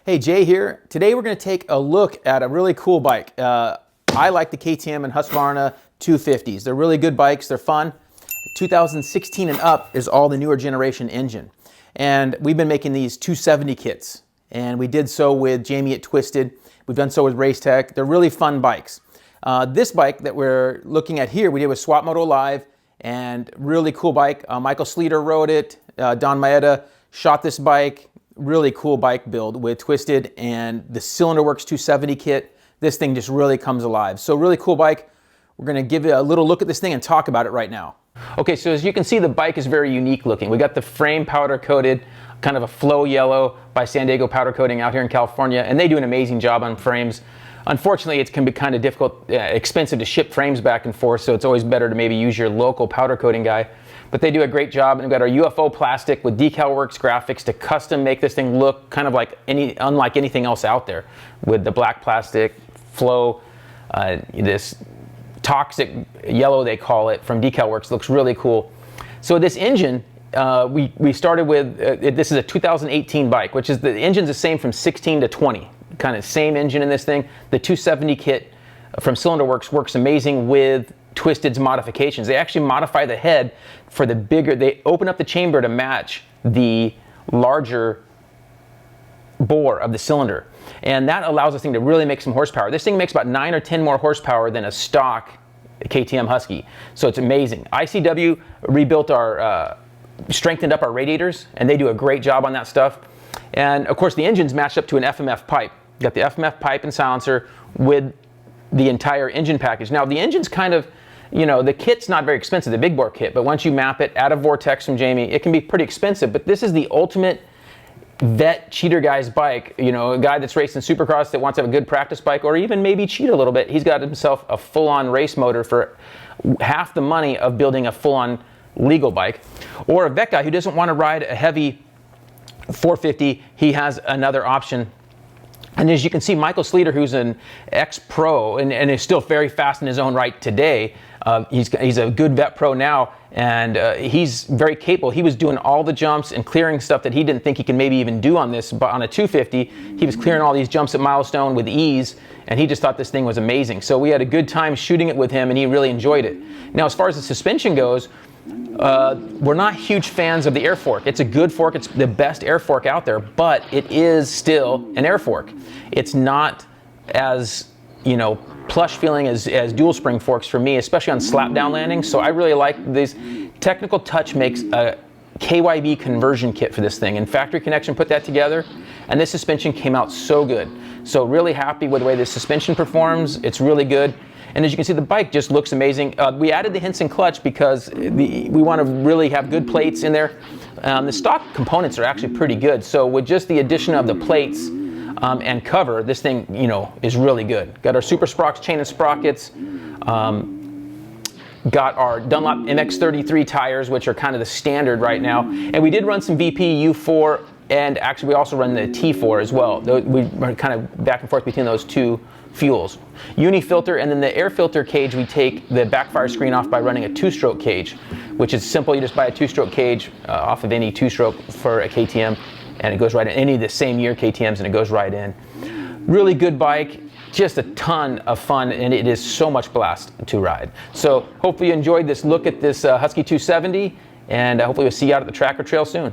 Hey, Jay here. Today we're going to take a look at a really cool bike. I like the KTM and Husqvarna 250s. They're really good bikes. They're fun. 2016 and up is all the newer generation engine. And we've been making these 270 kits. And we did so with Jamie at Twisted. We've done so with Racetech. They're really fun bikes. This bike that we're looking at here, we did with SwapMotoLive, and really cool bike. Michael Sleater rode it. Don Maeda shot this bike. Really cool bike build with Twisted and the Cylinder Works 270 kit. This thing just really comes alive. So really cool bike. We're gonna give you a little look at this thing and talk about it right now. Okay, so as you can see, the bike is very unique looking. We got the frame powder coated, kind of a flow yellow by San Diego Powder Coating out here in California, and they do an amazing job on frames. Unfortunately, it can be kind of difficult, expensive to ship frames back and forth, so it's always better to maybe use your local powder coating guy. But they do a great job, and we've got our UFO plastic with Decal Works graphics to custom make this thing look kind of like unlike anything else out there, with the black plastic flow, this toxic yellow they call it from Decal Works. Looks really cool. So this engine, we started with, this is a 2018 bike, which is the engine's the same from 16 to 20. Kind of same engine in this thing. The 270 kit from Cylinder Works works amazing with Twisted's modifications. They actually modify the head for the bigger, they open up the chamber to match the larger bore of the cylinder. And that allows this thing to really make some horsepower. This thing makes about 9 or 10 more horsepower than a stock KTM Husky. So it's amazing. ICW rebuilt our, strengthened up our radiators, and they do a great job on that stuff. And of course the engine's matched up to an FMF pipe. You got the FMF pipe and silencer with the entire engine package. Now the engine's kind of, you know, the kit's not very expensive, the big bore kit, but once you map it, add a Vortex from Jamie, it can be pretty expensive, but this is the ultimate vet cheater guy's bike. You know, a guy that's racing Supercross that wants to have a good practice bike, or even maybe cheat a little bit. He's got himself a full-on race motor for half the money of building a full-on legal bike. Or a vet guy who doesn't want to ride a heavy 450, he has another option. And as you can see, Michael Sleater, who's an ex-pro and is still very fast in his own right today, he's a good vet pro now, and he's very capable. He was doing all the jumps and clearing stuff that he didn't think he could maybe even do on this, but on a 250, he was clearing all these jumps at Milestone with ease, and he just thought this thing was amazing. So we had a good time shooting it with him, and he really enjoyed it. Now, as far as the suspension goes, we're not huge fans of the air fork. It's a good fork. It's the best air fork out there, but it is still an air fork. It's not as, you know, plush feeling as dual spring forks for me, especially on slap down landings. So I really like this. Technical Touch makes a KYB conversion kit for this thing, and Factory Connection put that together, and this suspension came out so good. So really happy with the way this suspension performs. It's really good. And as you can see, the bike just looks amazing. We added the Hinson clutch because we want to really have good plates in there. The stock components are actually pretty good. So with just the addition of the plates and cover, this thing, you know, is really good. Got our Super Sprox chain and sprockets. Got our Dunlop MX-33 tires, which are kind of the standard right now. And we did run some VP U4, and actually we also run the T4 as well. We are kind of back and forth between those two fuels. Uni filter, and then the air filter cage, we take the backfire screen off by running a 2-stroke cage, which is simple. You just buy a 2-stroke cage off of any 2-stroke for a KTM, and it goes right in. Any of the same year KTMs, and it goes right in. Really good bike, just a ton of fun, and it is so much blast to ride. So hopefully you enjoyed this look at this Husky 270, and hopefully we'll see you out at the track or trail soon.